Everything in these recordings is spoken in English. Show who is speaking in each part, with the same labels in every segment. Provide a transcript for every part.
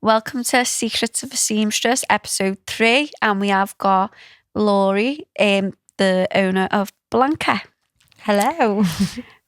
Speaker 1: Welcome to Secrets of a Seamstress, episode 3, and we have got Laurie, the owner of Blanca.
Speaker 2: Hello.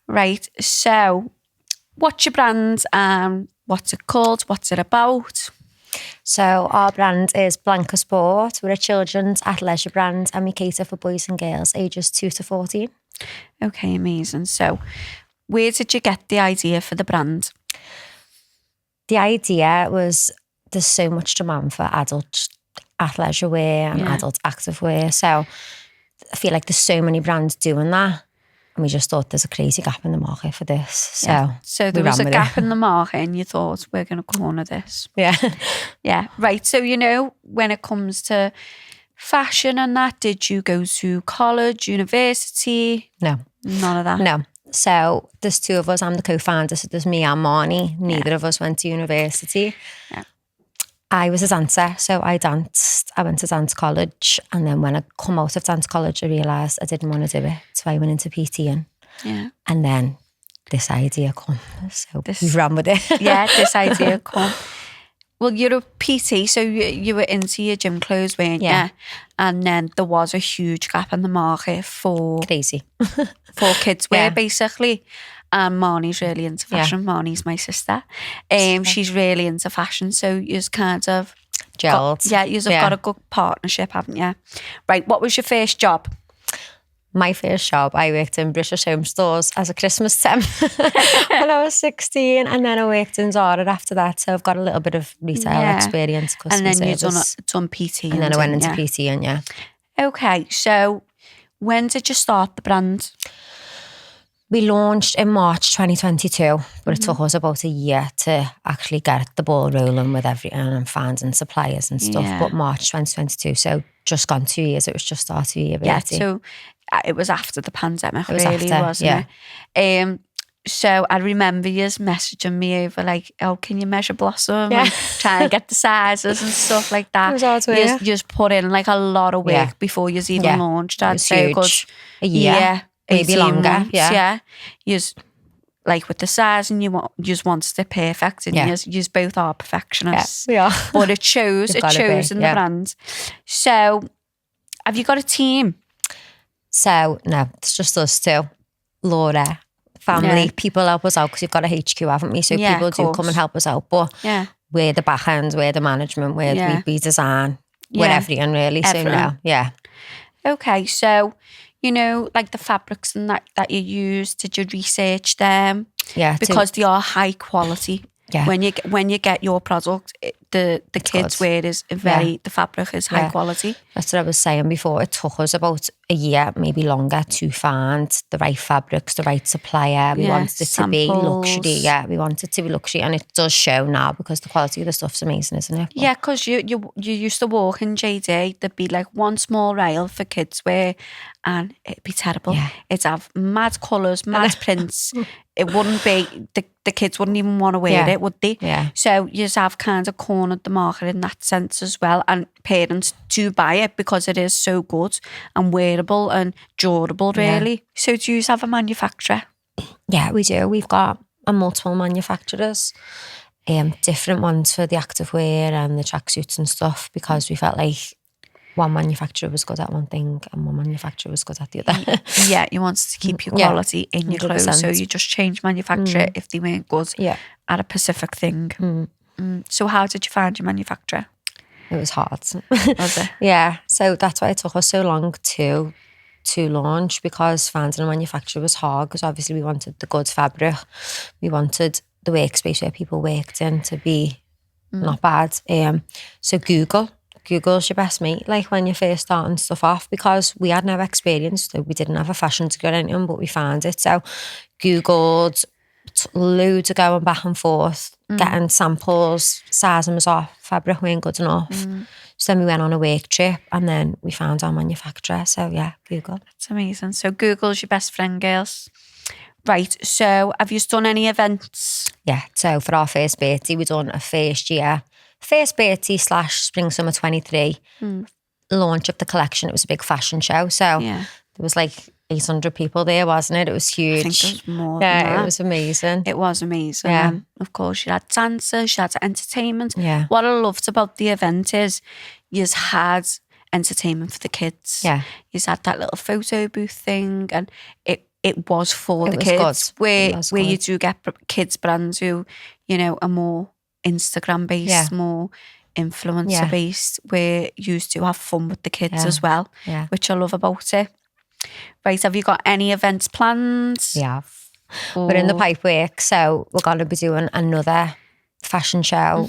Speaker 1: Right, so what's your brand and what's it called? What's it about?
Speaker 2: So our brand is Blanca Sport. We're a children's athleisure brand and we cater for boys and girls ages 2 to 14.
Speaker 1: Okay, amazing. So where did you get the idea for the brand?
Speaker 2: The idea was there's so much demand for adult athleisure wear and adult active wear. So I feel like there's so many brands doing that. And we just thought there's a crazy gap in the market for this.
Speaker 1: So there was a gap in the market and you thought, we're going to corner this.
Speaker 2: Yeah.
Speaker 1: Yeah, right. So, when it comes to fashion and that, did you go to college, university?
Speaker 2: No.
Speaker 1: None of that?
Speaker 2: No. So there's two of us. I'm the co-founder. So there's me and Marny. Neither of us went to university.
Speaker 1: Yeah.
Speaker 2: I was a dancer, so I danced. I went to dance college, and then when I come out of dance college, I realised I didn't want to do it, so I went into PTing.
Speaker 1: Yeah.
Speaker 2: And then this idea come, so we ran with it.
Speaker 1: Yeah, this idea come. Well, you're a PT, so you were into your gym clothes, weren't you? And then there was a huge gap in the market for
Speaker 2: Crazy.
Speaker 1: for kids wear, basically. And Marny's really into fashion. Marny's my sister. She's really into fashion, so you've kind of
Speaker 2: gelled.
Speaker 1: You've got a good partnership, haven't you? Right, what was your first job?
Speaker 2: My first job, I worked in British Home Stores as a Christmas temp when I was 16, and then I worked in Zara after that, so I've got a little bit of retail experience.
Speaker 1: And then you've done PT.
Speaker 2: And then I went into PT, and
Speaker 1: Okay, so when did you start the brand?
Speaker 2: We launched in March 2022, but it took us about a year to actually get the ball rolling with everything and finding suppliers and stuff. But March 2022, so just gone 2 years. It was just our 2 year.
Speaker 1: Yeah, so it was after the pandemic, wasn't it? So I remember you messaging me over like, oh, can you measure Blossom? And try and get the sizes and stuff like that.
Speaker 2: It was hard work.
Speaker 1: You just put in like a lot of work before you even launched. I'd say
Speaker 2: huge. A year. Maybe longer,
Speaker 1: months, You just, like with the size, and you just wanted it perfect, and you both are perfectionists.
Speaker 2: Yeah, we are.
Speaker 1: But it shows. It shows in the brand. So, have you got a team?
Speaker 2: So no, it's just us two. Laura, family, people help us out because you've got a HQ, haven't we? So people do come and help us out. But we're the back end, we're the management, we design, we're everything really. Everything. So
Speaker 1: Okay, so. Like the fabrics and that you use, did you research them?
Speaker 2: Yeah.
Speaker 1: Because they are high quality.
Speaker 2: Yeah.
Speaker 1: When you get your product, the kids wear is the fabric is high quality.
Speaker 2: That's what I was saying before. It took us about a year, maybe longer, to find the right fabrics, the right supplier. We wanted it to be luxury. Yeah, we wanted it to be luxury, and it does show now because the quality of the stuff's amazing, isn't it?
Speaker 1: Yeah, because you used to walk in JD, there'd be like one small rail for kids wear, and it'd be terrible. Yeah. It'd have mad colours, mad prints. It wouldn't be, the kids wouldn't even want to wear it, would they?
Speaker 2: Yeah.
Speaker 1: So you have kind of cornered the market in that sense as well. And parents do buy it because it is so good and wearable and durable, really. Yeah. So do you have a manufacturer?
Speaker 2: Yeah, we do. We've got multiple manufacturers, different ones for the activewear and the tracksuits and stuff, because we felt like one manufacturer was good at one thing and one manufacturer was good at the other.
Speaker 1: Yeah, you wanted to keep your quality in your 100%. Clothes, so you just change manufacturer if they weren't good at a specific thing. So how did you find your manufacturer?
Speaker 2: It was hard.
Speaker 1: Was it?
Speaker 2: Yeah, so that's why it took us so long to launch, because finding a manufacturer was hard, because obviously we wanted the good fabric, we wanted the workspace where people worked in to be not bad. So Google's your best mate, like when you're first starting stuff off, because we had no experience, so we didn't have a fashion degree or anything, but we found it. So Googled loads of going back and forth, getting samples, sizing was off, fabric weren't good enough. So then we went on a work trip and then we found our manufacturer. So Google.
Speaker 1: That's amazing. So Google's your best friend, girls. Right, so have you done any events?
Speaker 2: Yeah, so for our first birthday, we done a first birthday / spring summer 23 launch of the collection. It was a big fashion show. So there was like 800 people there, wasn't it? It was huge.
Speaker 1: I think there was more than
Speaker 2: Yeah,
Speaker 1: that.
Speaker 2: it was amazing.
Speaker 1: It was amazing.
Speaker 2: Yeah.
Speaker 1: And of course, you had dancers, you had entertainment.
Speaker 2: Yeah.
Speaker 1: What I loved about the event is you had entertainment for the kids.
Speaker 2: Yeah.
Speaker 1: You had that little photo booth thing, and it was for the
Speaker 2: was
Speaker 1: kids.
Speaker 2: good.
Speaker 1: Where
Speaker 2: Was
Speaker 1: where you
Speaker 2: good.
Speaker 1: do get kids brands who, you know, are more Instagram based,
Speaker 2: Yeah.
Speaker 1: more influencer
Speaker 2: Yeah.
Speaker 1: based, where you used to have fun with the kids
Speaker 2: Yeah.
Speaker 1: as well,
Speaker 2: Yeah.
Speaker 1: which I love about it. Right, have you got any events planned?
Speaker 2: Yeah. We're in the pipework, so we're going to be doing another fashion show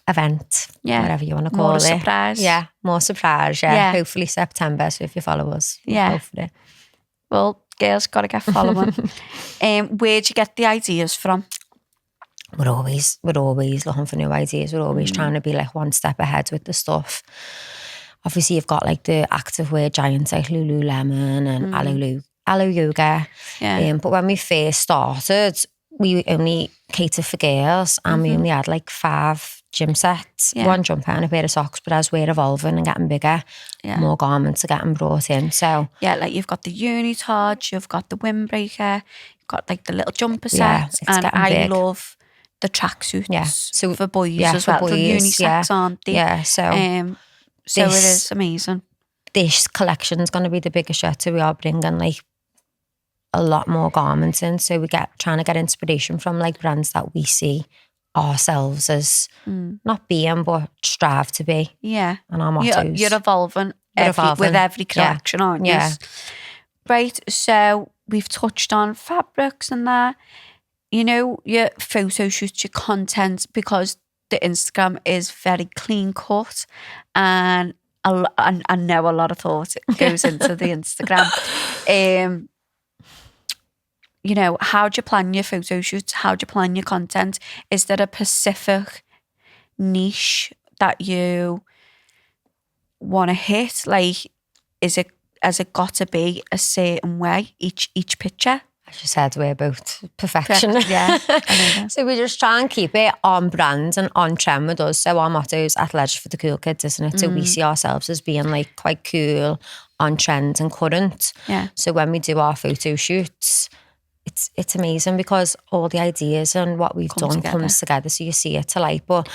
Speaker 2: event,
Speaker 1: Yeah.
Speaker 2: whatever you want to
Speaker 1: More
Speaker 2: call
Speaker 1: a
Speaker 2: it.
Speaker 1: surprise.
Speaker 2: Yeah, more surprise. Yeah.
Speaker 1: Yeah.
Speaker 2: Hopefully September. So if you follow us, we'll
Speaker 1: Yeah.
Speaker 2: go for it.
Speaker 1: Well, girls got to get following. Where'd you get the ideas from?
Speaker 2: We're always looking for new ideas. We're always trying to be like one step ahead with the stuff. Obviously, you've got like the activewear giants like Lululemon and Alo Yoga.
Speaker 1: Yeah.
Speaker 2: But when we first started, we only catered for girls, and we only had like 5 gym sets, 1 jumper and a pair of socks. But as we're evolving and getting bigger, more garments are getting brought in. So
Speaker 1: yeah, like you've got the unitard, you've got the windbreaker, you've got like the little jumper
Speaker 2: Yeah,
Speaker 1: sets,
Speaker 2: it's
Speaker 1: and
Speaker 2: getting
Speaker 1: I
Speaker 2: big.
Speaker 1: love the tracksuits.
Speaker 2: Yeah, so
Speaker 1: for boys as
Speaker 2: for
Speaker 1: well.
Speaker 2: boys,
Speaker 1: The unisex, aren't they?
Speaker 2: Yeah, so
Speaker 1: so it
Speaker 2: this-
Speaker 1: is amazing.
Speaker 2: this collection is going to be the biggest yet. So we are bringing like a lot more garments in. So we trying to get inspiration from like brands that we see ourselves as not being, but strive to be.
Speaker 1: Yeah,
Speaker 2: And our mottos.
Speaker 1: you're evolving, with every collection, aren't you?
Speaker 2: Yeah.
Speaker 1: Right. So we've touched on fabrics and that. You know, your photo shoots, your content, because the Instagram is very clean cut, and I know a lot of thought goes into the Instagram. You know, how do you plan your photo shoots? How do you plan your content? Is there a specific niche that you want to hit? Like, has it got to be a certain way each picture?
Speaker 2: As you said, we're about perfection.
Speaker 1: Yeah, I know that.
Speaker 2: So we just try and keep it on brand and on trend with us. So our motto is athleisure for the cool kids, isn't it? So we see ourselves as being like quite cool, on trend and current.
Speaker 1: Yeah.
Speaker 2: So when we do our photo shoots, it's amazing because all the ideas and what we've done comes together. So you see it to like, but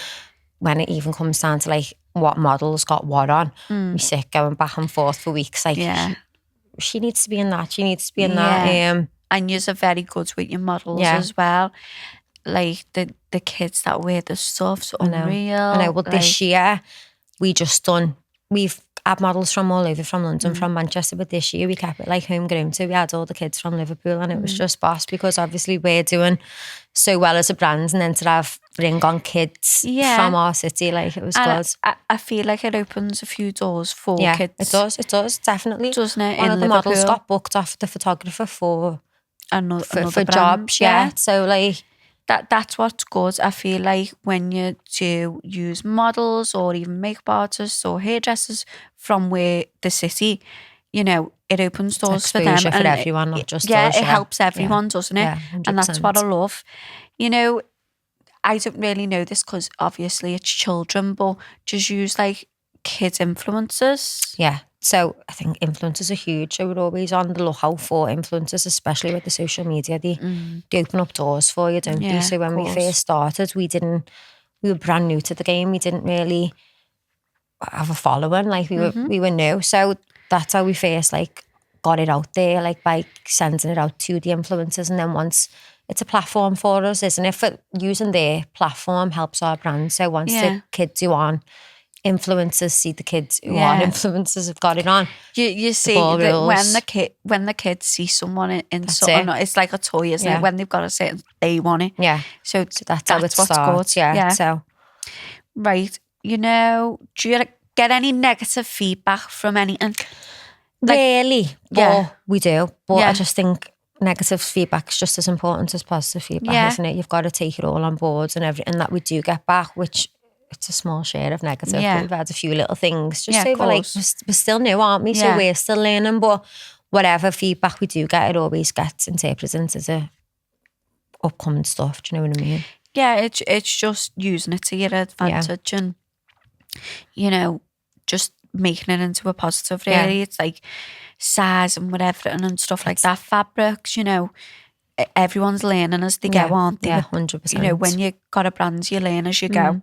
Speaker 2: when it even comes down to like what models got what on, we sit going back and forth for weeks. Like, she needs to be in that. She needs to be in that.
Speaker 1: And you're very good with your models as well. Like the kids that wear the stuff's unreal.
Speaker 2: I know. Well, this year we've had models from all over, from London, from Manchester. But this year we kept it like homegrown. So we had all the kids from Liverpool, and it was just boss, because obviously we're doing so well as a brand, and then to bring on kids from our city, like, it was good.
Speaker 1: I feel like it opens a few doors for kids.
Speaker 2: It does, definitely.
Speaker 1: Doesn't it?
Speaker 2: One
Speaker 1: in
Speaker 2: of the
Speaker 1: Liverpool.
Speaker 2: models got booked off the photographer for
Speaker 1: another
Speaker 2: jobs, so like
Speaker 1: that's what's good. I feel like when you do use models or even makeup artists or hairdressers from the city, you know, it opens doors for them,
Speaker 2: for
Speaker 1: and
Speaker 2: everyone, not just
Speaker 1: us.
Speaker 2: It
Speaker 1: helps everyone, doesn't it?
Speaker 2: Yeah,
Speaker 1: and that's what I love. You know, I don't really know this because obviously it's children, but just use like kids influencers.
Speaker 2: Yeah. So I think influencers are huge. So we're always on the lookout for influencers, especially with the social media. They open up doors for you, don't they? So when we first started, we were brand new to the game. We didn't really have a following. Like we were new. So that's how we first like got it out there, like by sending it out to the influencers. And then once it's a platform for us, isn't it? For using their platform helps our brand. So once the kids who aren't influencers see the kids who aren't influencers have got it on.
Speaker 1: You see that when the kids see someone in something, it's like a toy, isn't it? When they've got a certain, they want it.
Speaker 2: Yeah.
Speaker 1: So
Speaker 2: that's how it starts. Yeah. So
Speaker 1: right, you know, do you get any negative feedback from anything?
Speaker 2: Really? But we do. But I just think negative feedback is just as important as positive feedback, isn't it? You've got to take it all on board, and everything that we do get back, which it's a small share of negative, but we've had a few little things. Just so like we're still new, aren't we? So we're still learning, but whatever feedback we do get, it always gets interpreted into the upcoming stuff. Do you know what I mean?
Speaker 1: Yeah, it's just using it to your advantage, and you know, just making it into a positive, really. It's like size and whatever and stuff like that. Fabrics, everyone's learning as they go, aren't they?
Speaker 2: Yeah, 100%.
Speaker 1: When you got a brand, you learn as you go.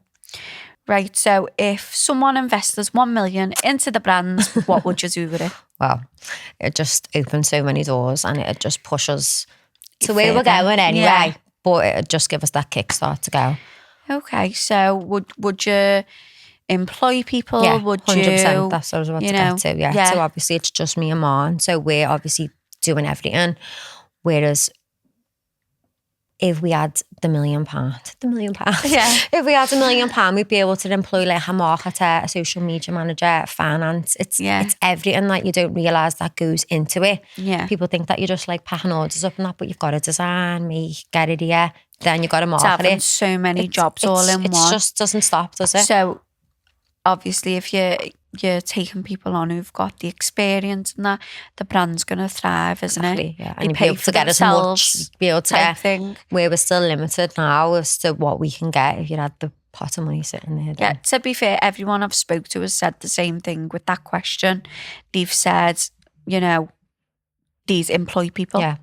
Speaker 1: Right, so if someone invests 1 million into the brand, what would you do with it?
Speaker 2: Well, it just opens so many doors and it just pushes to where we're going anyway.
Speaker 1: Yeah.
Speaker 2: But it'd just give us that kickstart to go.
Speaker 1: Okay, so would you employ people?
Speaker 2: Yeah,
Speaker 1: would
Speaker 2: 100%.
Speaker 1: you?
Speaker 2: That's what I was about to get to. Yeah. So obviously it's just me and Marn. So we're obviously doing everything. Whereas if we had the £1 million, if we had £1 million, we'd be able to employ like a marketer, a social media manager, finance. It's everything that you don't realise that goes into it.
Speaker 1: Yeah.
Speaker 2: People think that you're just like packing orders up and that, but you've got to design, make, get it here, then you've got to market it.
Speaker 1: It's having so many jobs all in one.
Speaker 2: It just doesn't stop, does it?
Speaker 1: So obviously if you're taking people on who've got the experience and that, the brand's going to thrive, isn't it?
Speaker 2: Yeah. And you'll be able to get as much, be able to get
Speaker 1: thing.
Speaker 2: Where we're still limited now as to what we can get if you had the pot of money sitting there.
Speaker 1: Yeah, to be fair, everyone I've spoke to has said the same thing with that question. They've said, these employ people.
Speaker 2: Yeah.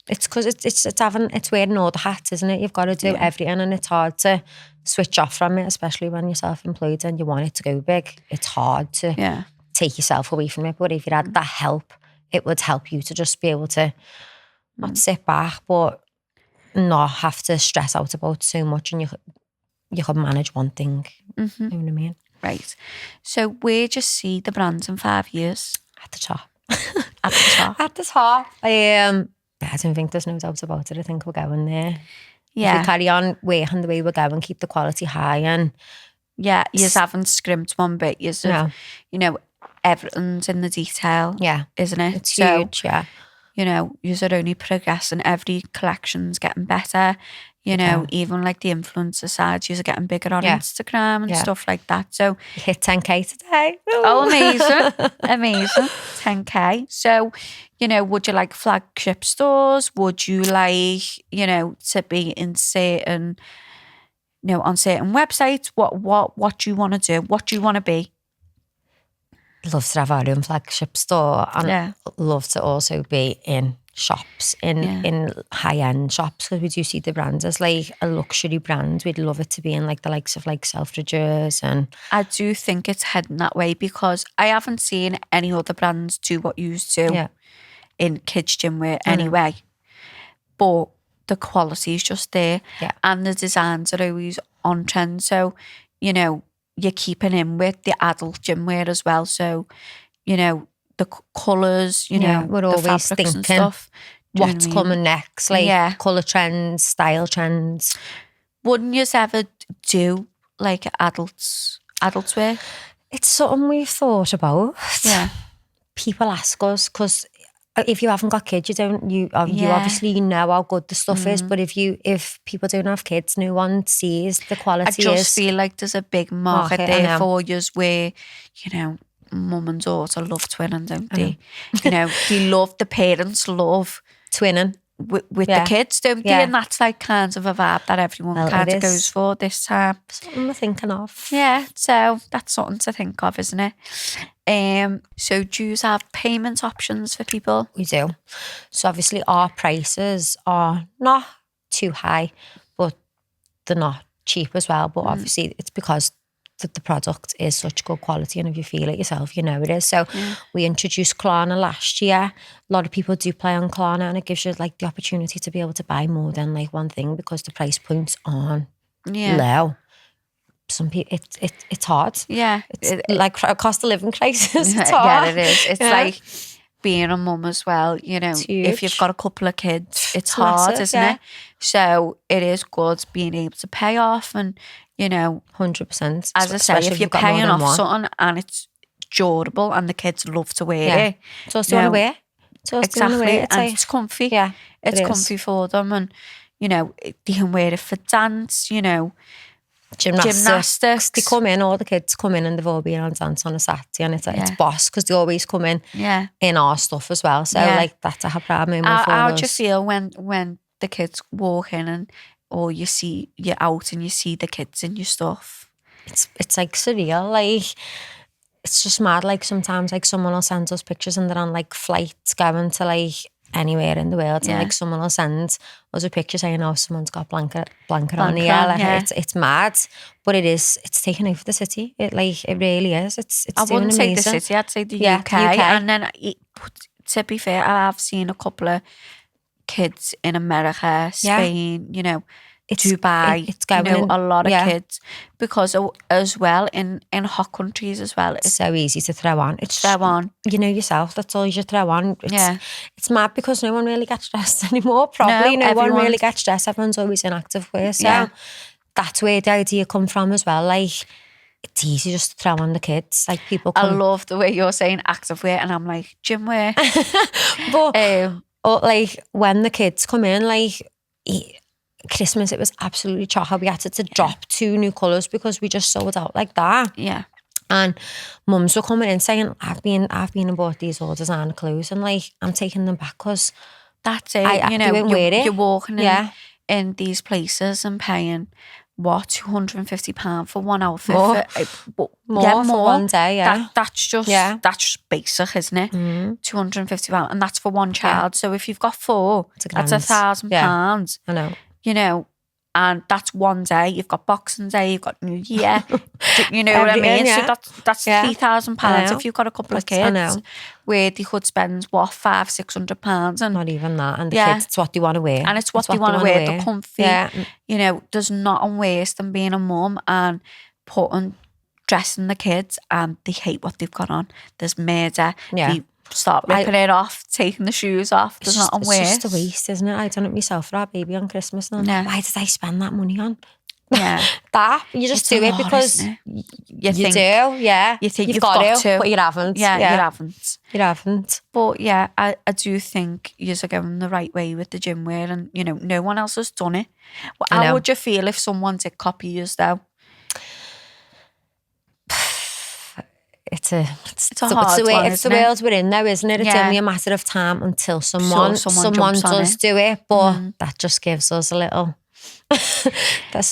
Speaker 2: It's because it's wearing all the hats, isn't it? You've got to do everything and it's hard to switch off from it, especially when you're self-employed and you want it to go big. It's hard to take yourself away from it. But if you had that help, it would help you to just be able to not sit back, but not have to stress out about so much, and you could manage one thing. Mm-hmm. You know what I mean?
Speaker 1: Right. So where do you see the brand in 5 years?
Speaker 2: At the top.
Speaker 1: At the top.
Speaker 2: At the top. I don't think there's no doubt about it. I think we're going there.
Speaker 1: Yeah.
Speaker 2: If we carry on working the way we're going, keep the quality high, and
Speaker 1: you haven't scrimped one bit. Everything's in the detail.
Speaker 2: Yeah,
Speaker 1: isn't it?
Speaker 2: It's huge. Yeah.
Speaker 1: You're only progressing. Every collection's getting better. Even like the influencer side, you're getting bigger on Instagram and stuff like that. So
Speaker 2: you hit 10k today.
Speaker 1: Oh, amazing. 10k. So, would you like flagship stores? Would you like, to be in certain, on certain websites? What do you want to do? What do you want to be?
Speaker 2: Love to have our own flagship store, and love to also be in shops, in high-end shops, because we do see the brand as like a luxury brand. We'd love it to be in like the likes of like Selfridges, and
Speaker 1: I do think it's heading that way, because I haven't seen any other brands do what you do in kids gym wear anyway. But the quality is just there, and the designs are always on trend. So you're keeping in with the adult gym wear as well. So the colours,
Speaker 2: we're always thinking
Speaker 1: and stuff.
Speaker 2: What's coming next, like colour trends, style trends.
Speaker 1: Wouldn't you ever do like adults wear?
Speaker 2: It's something we've thought about.
Speaker 1: Yeah.
Speaker 2: People ask us, because if you haven't got kids, you obviously know how good the stuff is. But if people don't have kids, no one sees the quality.
Speaker 1: I just feel like there's a big market there for you, where mum and daughter love twinning, don't they? They love, the parents love
Speaker 2: twinning
Speaker 1: with the kids, don't they? And that's like kind of a vibe that everyone kind of goes for this time.
Speaker 2: Something we're thinking of.
Speaker 1: Yeah, so that's something to think of, isn't it? So do you have payment options for people?
Speaker 2: We do. So obviously our prices are not too high, but they're not cheap as well. But obviously it's because the product is such good quality, and if you feel it yourself, it is. So we introduced Klarna last year. A lot of people do play on Klarna, and it gives you like the opportunity to be able to buy more than like one thing, because the price points aren't low. Some people, it's hard.
Speaker 1: Yeah,
Speaker 2: it's like a cost of living crisis. It's hard.
Speaker 1: Yeah, it is. It's like being a mum as well. If you've got a couple of kids, it's hard, isn't it? So it is good being able to pay off, and
Speaker 2: 100%.
Speaker 1: As I say, if you're paying off something and it's durable and the kids love to wear it,
Speaker 2: it's also on the wear.
Speaker 1: Exactly, and it's comfy.
Speaker 2: Yeah,
Speaker 1: it's comfy for them, and they can wear it for dance. Gymnastics.
Speaker 2: They come in, all the kids come in, and they've all been on dance on a Saturday, and it's boss, because they always come in in our stuff as well. So like that's a proud moment for us.
Speaker 1: How do you feel when the kids walk in, or you're out and you see the kids in your stuff?
Speaker 2: It's like surreal. Like it's just mad. Like sometimes like someone will send us pictures and they're on like flights going to like anywhere in the world, and like someone will send us a picture saying, "Oh, someone's got Blanca on here." Like, it's mad, but it's taking over the city. It really is. It's
Speaker 1: I
Speaker 2: doing
Speaker 1: wouldn't
Speaker 2: amazing.
Speaker 1: say the city. I'd say the UK. And then to be fair, I've seen a couple of kids in America, Spain, you know, Dubai, it's going, you know, a lot of kids, because as well in hot countries as well,
Speaker 2: it's so easy to throw on. It's
Speaker 1: throw on.
Speaker 2: You know yourself, that's all you should throw on. It's mad because no one really gets dressed anymore. Probably no one really gets dressed. Everyone's always in active wear. So that's where the idea come from as well. Like, it's easy just to throw on the kids. Like, people come.
Speaker 1: I love the way you're saying active wear, and I'm like, gym wear.
Speaker 2: But like when the kids come in, like Christmas, it was absolutely chocker. We had to drop 2 new colours because we just sold out like that.
Speaker 1: Yeah.
Speaker 2: And mums were coming in saying, I've been and bought these all designer clothes, and like I'm taking them back because
Speaker 1: that's it. You're walking in these places and paying what, £250 for one outfit?
Speaker 2: More for one day.
Speaker 1: That's just basic, isn't it? £250, and that's for one child. So if you've got 4, that's £1,000.
Speaker 2: I know.
Speaker 1: You know, and that's one day. You've got Boxing Day, you've got New Year. You know what I mean? So that's £3,000 if you've got a couple of kids, where they could spend what, £500-600, and
Speaker 2: not even that. And the kids, it's what they want to wear,
Speaker 1: and it's what they want to wear. They're comfy. You know, there's nothing worse than being a mum and dressing the kids, and they hate what they've got on. There's murder. They start ripping it off, taking the shoes off. There's nothing worse.
Speaker 2: It's just a waste, isn't it? I done it myself for our baby on Christmas. And why did I spend that money on?
Speaker 1: Yeah.
Speaker 2: That, you just do it because you think, you think you've got to, but you haven't.
Speaker 1: You haven't.
Speaker 2: You haven't.
Speaker 1: But yeah, I do think you're going the right way with the gym wear, and you know, no one else has done it. Well, how would you feel if someone did copy you though?
Speaker 2: It's a hard one, it's the world we're in now, isn't it? It's only a matter of time until someone does do it, but that just gives us a little.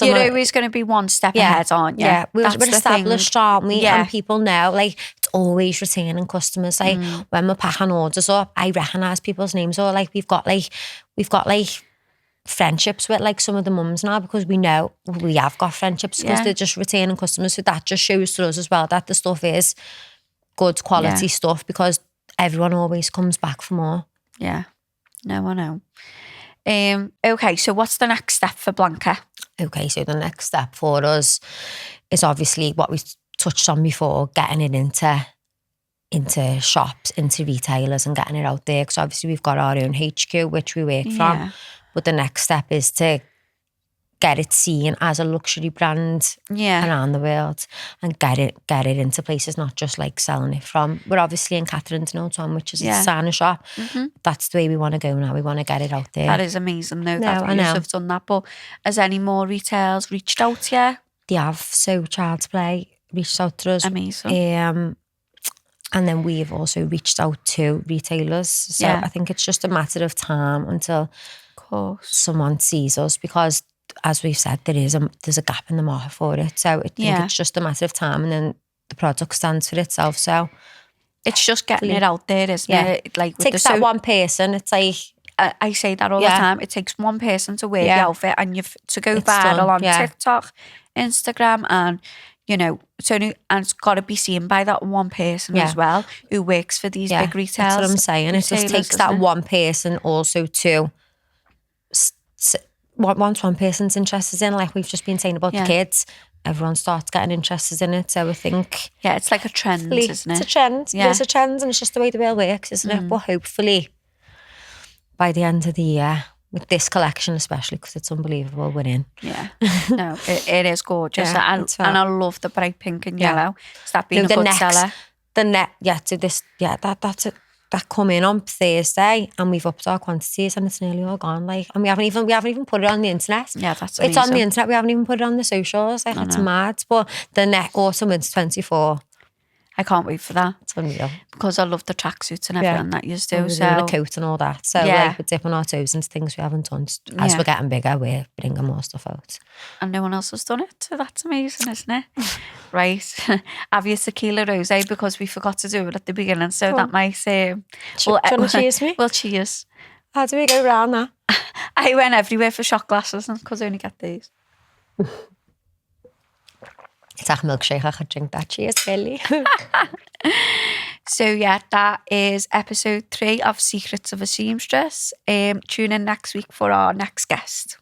Speaker 1: You're always going to be one step ahead, aren't you?
Speaker 2: Yeah, we're established, aren't we? And people know, like, it's always retaining customers. Like when we're packing orders up, I recognise people's names, or like we've got friendships with like some of the mums now, because we know we have got friendships because they're just retaining customers. So that just shows to us as well that the stuff is good quality stuff, because everyone always comes back for more. Yeah,
Speaker 1: no, I know. Okay, so what's the next step for Blanca?
Speaker 2: Okay, so the next step for us is obviously what we touched on before, getting it into shops, into retailers, and getting it out there, because obviously we've got our own HQ which we work from. But the next step is to get it seen as a luxury brand around the world, and get it into places, not just like selling it from. We're obviously in Catherine's Noton, which is a designer shop. That's the way we want to go now. We want to get it out there.
Speaker 1: That is amazing though, that you have done that. But has any more retails reached out yet?
Speaker 2: They have. So Child's Play reached out to us.
Speaker 1: Amazing.
Speaker 2: And then we've also reached out to retailers. So I think it's just a matter of time until someone sees us, because as we've said, there's a gap in the market for it. So I think it's just a matter of time, and then the product stands for itself. So
Speaker 1: it's just getting it out there, isn't it? Like,
Speaker 2: it takes that one person. It's like,
Speaker 1: I say that all the time. It takes one person to wear the outfit, and to go viral on TikTok, Instagram, and you know, and it's got to be seen by that one person as well, who works for these big retailers.
Speaker 2: That's what I'm saying. It just takes that one person also to. Once one person's interested in, like we've just been saying about the kids, everyone starts getting interested in it. So I think
Speaker 1: it's like a trend, isn't it?
Speaker 2: It's a trend. There's a trend, and it's just the way the world works, isn't it? But hopefully by the end of the year, with this collection especially, because it's unbelievable, we're in.
Speaker 1: No, it is gorgeous. And I love the bright pink and yellow. Is that being a good seller?
Speaker 2: That's it. That come in on Thursday, and we've upped our quantities, and it's nearly all gone. Like, and we haven't even put it on the internet.
Speaker 1: Yeah, that's amazing.
Speaker 2: It's on the internet. We haven't even put it on the socials. Like, it's mad. But the autumn winter 24.
Speaker 1: I can't wait for that.
Speaker 2: It's unreal.
Speaker 1: Because I love the tracksuits and everything that you do.
Speaker 2: So the coat and all that. So
Speaker 1: Yeah.
Speaker 2: like we're dipping our toes into things we haven't done. As we're getting bigger, we're bringing more stuff out.
Speaker 1: And no one else has done it. So that's amazing, isn't it? Right. Have your tequila rosé because we forgot to do it at the beginning. So that might say...
Speaker 2: Do you want to cheers me?
Speaker 1: Well, cheers.
Speaker 2: How do we go round that?
Speaker 1: I went everywhere for shot glasses and could only get these.
Speaker 2: It's a milkshake. I could drink that. Cheers, Kelly.
Speaker 1: So yeah, that is episode 3 of Secrets of a Seamstress. Tune in next week for our next guest.